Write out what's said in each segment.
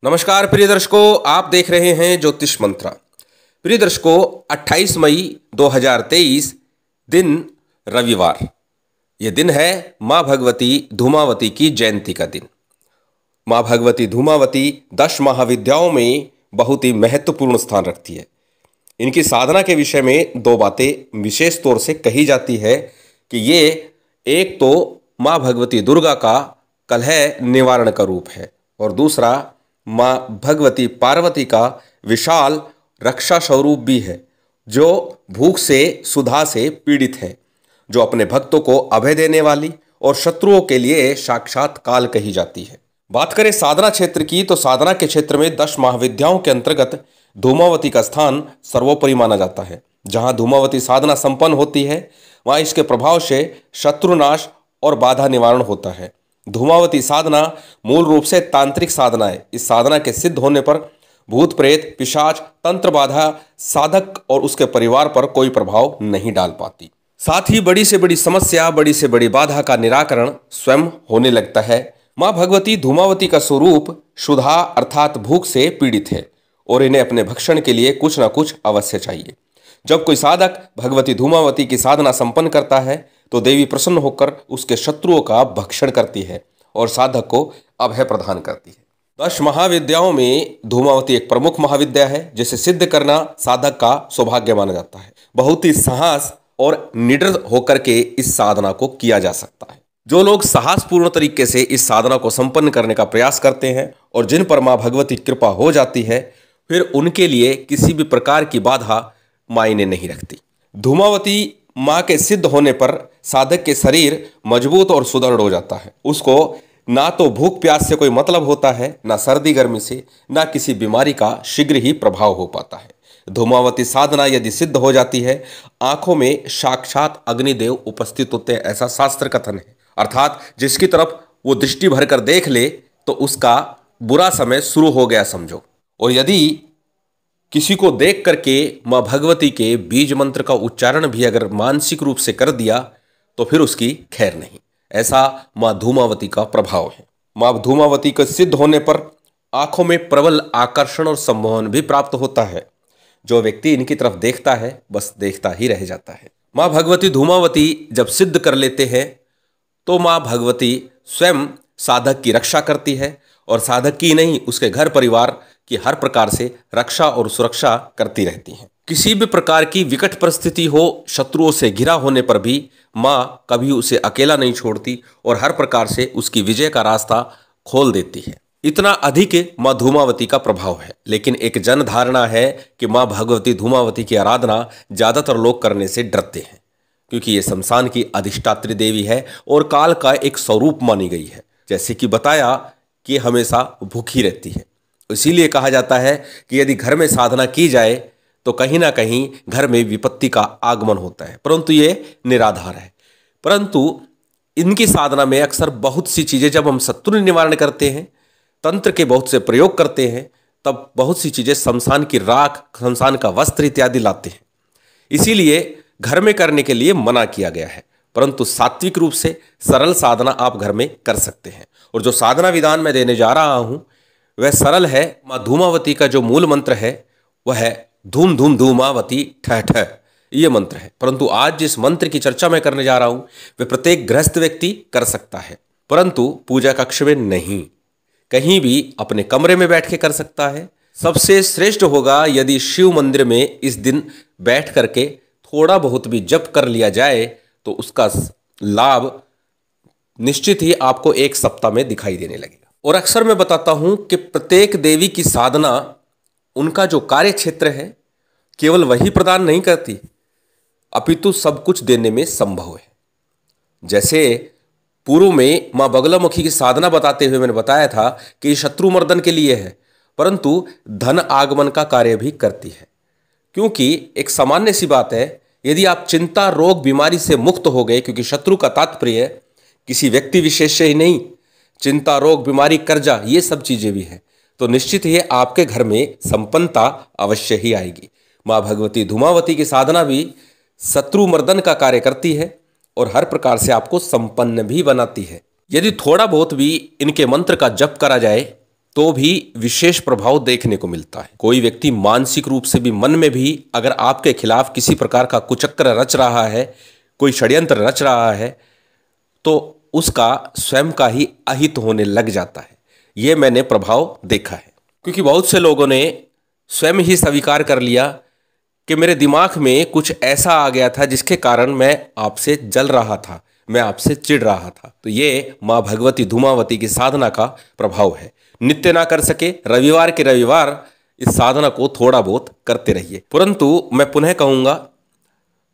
नमस्कार प्रिय दर्शकों, आप देख रहे हैं ज्योतिष मंत्रा। प्रिय दर्शकों, 28 मई 2023 दिन रविवार। यह दिन है माँ भगवती धूमावती की जयंती का दिन। माँ भगवती धूमावती 10 महाविद्याओं में बहुत ही महत्वपूर्ण स्थान रखती है। इनकी साधना के विषय में दो बातें विशेष तौर से कही जाती है कि ये एक तो माँ भगवती दुर्गा का कलह निवारण का रूप है और दूसरा माँ भगवती पार्वती का विशाल रक्षा स्वरूप भी है, जो भूख से सुधा से पीड़ित है, जो अपने भक्तों को अभय देने वाली और शत्रुओं के लिए साक्षात काल कही जाती है। बात करें साधना क्षेत्र की, तो साधना के क्षेत्र में 10 महाविद्याओं के अंतर्गत धूमावती का स्थान सर्वोपरि माना जाता है। जहाँ धूमावती साधना संपन्न होती है, वहाँ इसके प्रभाव से शत्रुनाश और बाधा निवारण होता है। धूमावती साधना मूल रूप से तांत्रिक साधना है। इस साधना के सिद्ध होने पर भूत प्रेत, पिशाच, तंत्र बाधा साधक और उसके परिवार पर कोई प्रभाव नहीं डाल पाती। साथ ही बड़ी से बड़ी समस्या, बड़ी से बड़ी बाधा का निराकरण स्वयं होने लगता है। माँ भगवती धूमावती का स्वरूप क्षुधा अर्थात भूख से पीड़ित है और इन्हें अपने भक्षण के लिए कुछ न कुछ अवश्य चाहिए। जब कोई साधक भगवती धूमावती की साधना संपन्न करता है तो देवी प्रसन्न होकर उसके शत्रुओं का भक्षण करती है और साधक को अभय प्रदान करती है। 10 महाविद्याओं में धूमावती एक प्रमुख महाविद्या है, जिसे सिद्ध करना साधक का सौभाग्य माना जाता है। बहुत ही साहस और निडर होकर के इस साधना को किया जा सकता है। जो लोग साहसपूर्ण तरीके से इस साधना को संपन्न करने का प्रयास करते हैं और जिन पर माँ भगवती की कृपा हो जाती है, फिर उनके लिए किसी भी प्रकार की बाधा मायने नहीं रखती। धूमावती माँ के सिद्ध होने पर साधक के शरीर मजबूत और सुदृढ़ हो जाता है। उसको ना तो भूख प्यास से कोई मतलब होता है, ना सर्दी गर्मी से, ना किसी बीमारी का शीघ्र ही प्रभाव हो पाता है। धूमावती साधना यदि सिद्ध हो जाती है, आंखों में साक्षात अग्निदेव उपस्थित होते हैं, ऐसा शास्त्र कथन है। अर्थात जिसकी तरफ वो दृष्टि भरकर देख ले तो उसका बुरा समय शुरू हो गया समझो। और यदि किसी को देख करके माँ भगवती के बीज मंत्र का उच्चारण भी अगर मानसिक रूप से कर दिया तो फिर उसकी खैर नहीं। ऐसा माँ धूमावती का प्रभाव है। माँ धूमावती के सिद्ध होने पर आंखों में प्रबल आकर्षण और सम्मोहन भी प्राप्त होता है। जो व्यक्ति इनकी तरफ देखता है बस देखता ही रह जाता है। माँ भगवती धूमावती जब सिद्ध कर लेते हैं तो माँ भगवती स्वयं साधक की रक्षा करती है और साधक की नहीं, उसके घर परिवार की हर प्रकार से रक्षा और सुरक्षा करती रहती हैं। किसी भी प्रकार की विकट परिस्थिति हो, शत्रुओं से घिरा होने पर भी माँ कभी उसे अकेला नहीं छोड़ती और हर प्रकार से उसकी विजय का रास्ता खोल देती है। इतना अधिक माँ धूमावती का प्रभाव है। लेकिन एक जन धारणा है कि माँ भगवती धूमावती की आराधना ज़्यादातर लोग करने से डरते हैं, क्योंकि ये शमशान की अधिष्ठात्री देवी है और काल का एक स्वरूप मानी गई है। जैसे कि बताया कि हमेशा भूखी रहती है, इसीलिए कहा जाता है कि यदि घर में साधना की जाए तो कहीं ना कहीं घर में विपत्ति का आगमन होता है, परंतु ये निराधार है। परंतु इनकी साधना में अक्सर बहुत सी चीज़ें, जब हम शत्रु निवारण करते हैं, तंत्र के बहुत से प्रयोग करते हैं, तब बहुत सी चीज़ें शमशान की राख, शमशान का वस्त्र इत्यादि लाते हैं। इसीलिए घर में करने के लिए मना किया गया है, परंतु सात्विक रूप से सरल साधना आप घर में कर सकते हैं। और जो साधना विधान मैं देने जा रहा हूँ वह सरल है। माँ धूमावती का जो मूल मंत्र है वह है धूम धूम धूमावती ठह ठह, ये मंत्र है। परंतु आज जिस मंत्र की चर्चा मैं करने जा रहा हूँ वह प्रत्येक गृहस्थ व्यक्ति कर सकता है, परंतु पूजा कक्ष में नहीं, कहीं भी अपने कमरे में बैठ के कर सकता है। सबसे श्रेष्ठ होगा यदि शिव मंदिर में इस दिन बैठ करके थोड़ा बहुत भी जप कर लिया जाए तो उसका लाभ निश्चित ही आपको एक सप्ताह में दिखाई देने लगेगा। और अक्सर मैं बताता हूं कि प्रत्येक देवी की साधना, उनका जो कार्य क्षेत्र है, केवल वही प्रदान नहीं करती, अपितु सब कुछ देने में संभव है। जैसे पूर्व में माँ बगलामुखी की साधना बताते हुए मैंने बताया था कि शत्रु मर्दन के लिए है, परंतु धन आगमन का कार्य भी करती है। क्योंकि एक सामान्य सी बात है, यदि आप चिंता, रोग, बीमारी से मुक्त हो गए, क्योंकि शत्रु का तात्पर्य किसी व्यक्ति विशेष से ही नहीं, चिंता, रोग, बीमारी, कर्जा, ये सब चीज़ें भी हैं, तो निश्चित ही आपके घर में संपन्नता अवश्य ही आएगी। माँ भगवती धूमावती की साधना भी शत्रु मर्दन का कार्य करती है और हर प्रकार से आपको संपन्न भी बनाती है। यदि थोड़ा बहुत भी इनके मंत्र का जप करा जाए तो भी विशेष प्रभाव देखने को मिलता है। कोई व्यक्ति मानसिक रूप से भी, मन में भी अगर आपके खिलाफ किसी प्रकार का कुचक्र रच रहा है, कोई षड्यंत्र रच रहा है, तो उसका स्वयं का ही अहित होने लग जाता है। ये मैंने प्रभाव देखा है, क्योंकि बहुत से लोगों ने स्वयं ही स्वीकार कर लिया कि मेरे दिमाग में कुछ ऐसा आ गया था जिसके कारण मैं आपसे जल रहा था, मैं आपसे चिढ़ रहा था। तो ये माँ भगवती धूमावती की साधना का प्रभाव है। नित्य ना कर सके, रविवार के रविवार इस साधना को थोड़ा बहुत करते रहिए। परंतु मैं पुनः कहूँगा,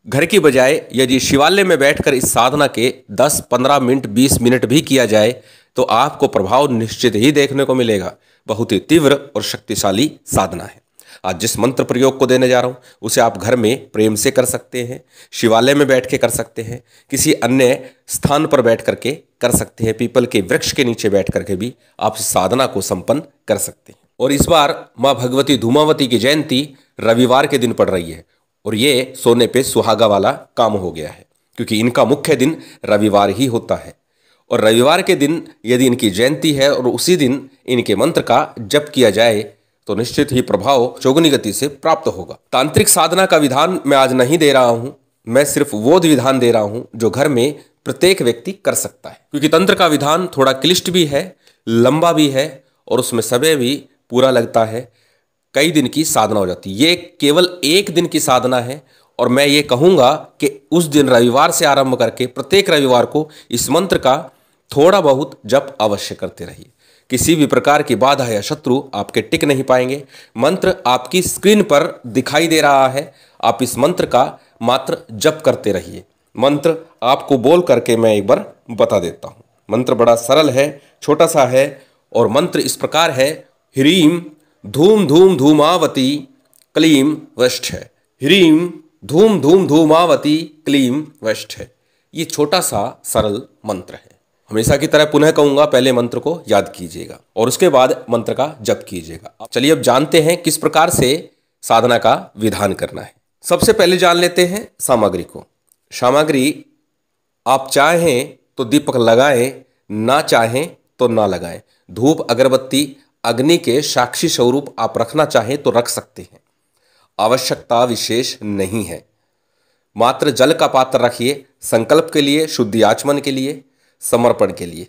घर की बजाय यदि शिवालय में बैठकर इस साधना के 10, 15 मिनट, 20 मिनट भी किया जाए तो आपको प्रभाव निश्चित ही देखने को मिलेगा। बहुत ही तीव्र और शक्तिशाली साधना है। आज जिस मंत्र प्रयोग को देने जा रहा हूँ उसे आप घर में प्रेम से कर सकते हैं, शिवालय में बैठ के कर सकते हैं, किसी अन्य स्थान पर बैठ करके कर सकते हैं, पीपल के वृक्ष के नीचे बैठ करके भी आप इस साधना को संपन्न कर सकते हैं। और इस बार माँ भगवती धूमावती की जयंती रविवार के दिन पड़ रही है और ये सोने पे सुहागा वाला काम हो गया है, क्योंकि इनका मुख्य दिन रविवार ही होता है। और रविवार के दिन यदि इनकी जयंती है और उसी दिन इनके मंत्र का जप किया जाए तो निश्चित ही प्रभाव चौगुनी गति से प्राप्त होगा। तांत्रिक साधना का विधान मैं आज नहीं दे रहा हूं, मैं सिर्फ वो विधान दे रहा हूं जो घर में प्रत्येक व्यक्ति कर सकता है, क्योंकि तंत्र का विधान थोड़ा क्लिष्ट भी है, लंबा भी है और उसमें समय भी पूरा लगता है। कई दिन की साधना हो जाती है। ये केवल एक दिन की साधना है और मैं ये कहूँगा कि उस दिन रविवार से आरंभ करके प्रत्येक रविवार को इस मंत्र का थोड़ा बहुत जप अवश्य करते रहिए। किसी भी प्रकार की बाधा या शत्रु आपके टिक नहीं पाएंगे। मंत्र आपकी स्क्रीन पर दिखाई दे रहा है, आप इस मंत्र का मात्र जप करते रहिए। मंत्र आपको बोल करके मैं एक बार बता देता हूँ। मंत्र बड़ा सरल है, छोटा सा है और मंत्र इस प्रकार है, ह्रीम धूम धूम धूमावती क्लीम वष्ठ है। ह्रीम धूम धूम धूमावती क्लीम वष्ठ है। ये छोटा सा सरल मंत्र है। हमेशा की तरह पुनः कहूंगा, पहले मंत्र को याद कीजिएगा और उसके बाद मंत्र का जप कीजिएगा। चलिए अब जानते हैं किस प्रकार से साधना का विधान करना है। सबसे पहले जान लेते हैं सामग्री को। सामग्री आप चाहें तो दीपक लगाएं, ना चाहें तो ना लगाएं। धूप अगरबत्ती अग्नि के साक्षी स्वरूप आप रखना चाहें तो रख सकते हैं, आवश्यकता विशेष नहीं है। मात्र जल का पात्र रखिए, संकल्प के लिए, शुद्धि आचमन के लिए, समर्पण के लिए।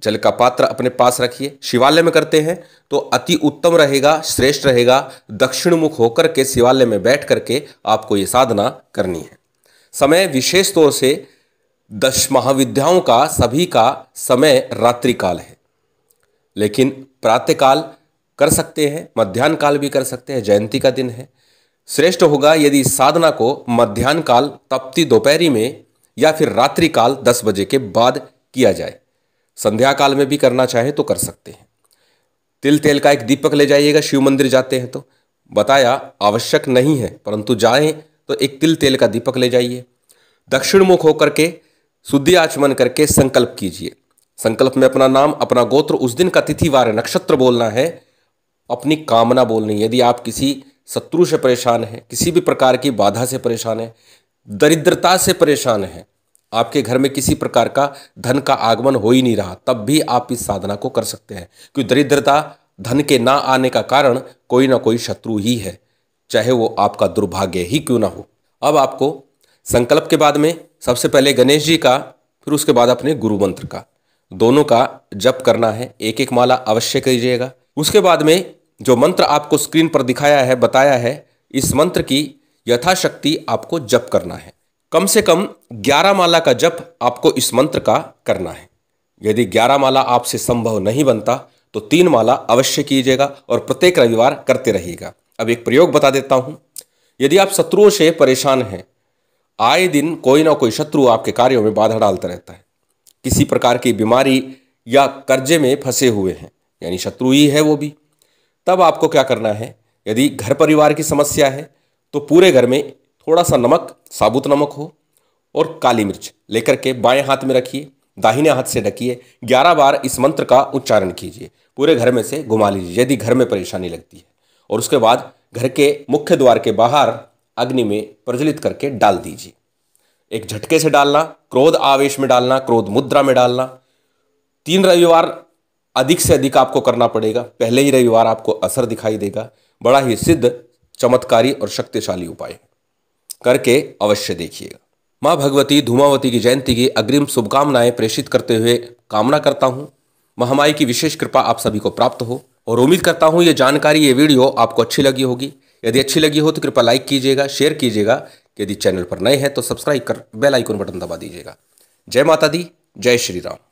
जल का पात्र अपने पास रखिए। शिवालय में करते हैं तो अति उत्तम रहेगा, श्रेष्ठ रहेगा। दक्षिण मुख होकर के शिवालय में बैठ करके आपको ये साधना करनी है। समय विशेष तौर से 10 महाविद्याओं का सभी का समय रात्रि काल है, लेकिन प्रातःकाल कर सकते हैं, मध्याह्न काल भी कर सकते हैं। जयंती का दिन है, श्रेष्ठ होगा यदि साधना को मध्याह्न काल तपती दोपहरी में या फिर रात्रि काल 10 बजे के बाद किया जाए। संध्या काल में भी करना चाहे तो कर सकते हैं। तिल तेल का एक दीपक ले जाइएगा। शिव मंदिर जाते हैं तो बताया आवश्यक नहीं है, परंतु जाएं तो एक तिल तेल का दीपक ले जाइए। दक्षिण मुख होकर के शुद्धि आचमन करके संकल्प कीजिए। संकल्प में अपना नाम, अपना गोत्र, उस दिन का तिथिवार, नक्षत्र बोलना है, अपनी कामना बोलनी है। यदि आप किसी शत्रु से परेशान हैं, किसी भी प्रकार की बाधा से परेशान है, दरिद्रता से परेशान है, आपके घर में किसी प्रकार का धन का आगमन हो ही नहीं रहा, तब भी आप इस साधना को कर सकते हैं। क्योंकि दरिद्रता, धन के ना आने का कारण कोई ना कोई शत्रु ही है, चाहे वो आपका दुर्भाग्य ही क्यों ना हो। अब आपको संकल्प के बाद में सबसे पहले गणेश जी का, फिर उसके बाद अपने गुरु मंत्र का, दोनों का जप करना है। एक एक माला अवश्य कीजिएगा। उसके बाद में जो मंत्र आपको स्क्रीन पर दिखाया है, बताया है, इस मंत्र की यथाशक्ति आपको जप करना है। कम से कम 11 माला का जप आपको इस मंत्र का करना है। यदि 11 माला आपसे संभव नहीं बनता तो 3 माला अवश्य कीजिएगा और प्रत्येक रविवार करते रहिएगा। अब एक प्रयोग बता देता हूं। यदि आप शत्रुओं से परेशान हैं, आए दिन कोई ना कोई शत्रु आपके कार्यों में बाधा डालता रहता है, किसी प्रकार की बीमारी या कर्जे में फंसे हुए हैं, यानी शत्रु ही है वो भी, तब आपको क्या करना है, यदि घर परिवार की समस्या है तो पूरे घर में थोड़ा सा नमक, साबुत नमक हो और काली मिर्च लेकर के बाएं हाथ में रखिए, दाहिने हाथ से ढकिए। 11 बार इस मंत्र का उच्चारण कीजिए, पूरे घर में से घुमा लीजिए यदि घर में परेशानी लगती है, और उसके बाद घर के मुख्य द्वार के बाहर अग्नि में प्रज्वलित करके डाल दीजिए। एक झटके से डालना, क्रोध आवेश में डालना, क्रोध मुद्रा में डालना। 3 रविवार अधिक से अधिक आपको करना पड़ेगा। पहले ही रविवार आपको असर दिखाई देगा। बड़ा ही सिद्ध, चमत्कारी और शक्तिशाली उपाय करके अवश्य देखिएगा। माँ भगवती धूमावती की जयंती की अग्रिम शुभकामनाएं प्रेषित करते हुए कामना करता हूँ महामाई की विशेष कृपा आप सभी को प्राप्त हो, और उम्मीद करता हूँ ये जानकारी, ये वीडियो आपको अच्छी लगी होगी। यदि अच्छी लगी हो तो कृपया लाइक कीजिएगा, शेयर कीजिएगा। यदि चैनल पर नए हैं तो सब्सक्राइब कर बेल आइकन बटन दबा दीजिएगा। जय माता दी, जय श्री राम।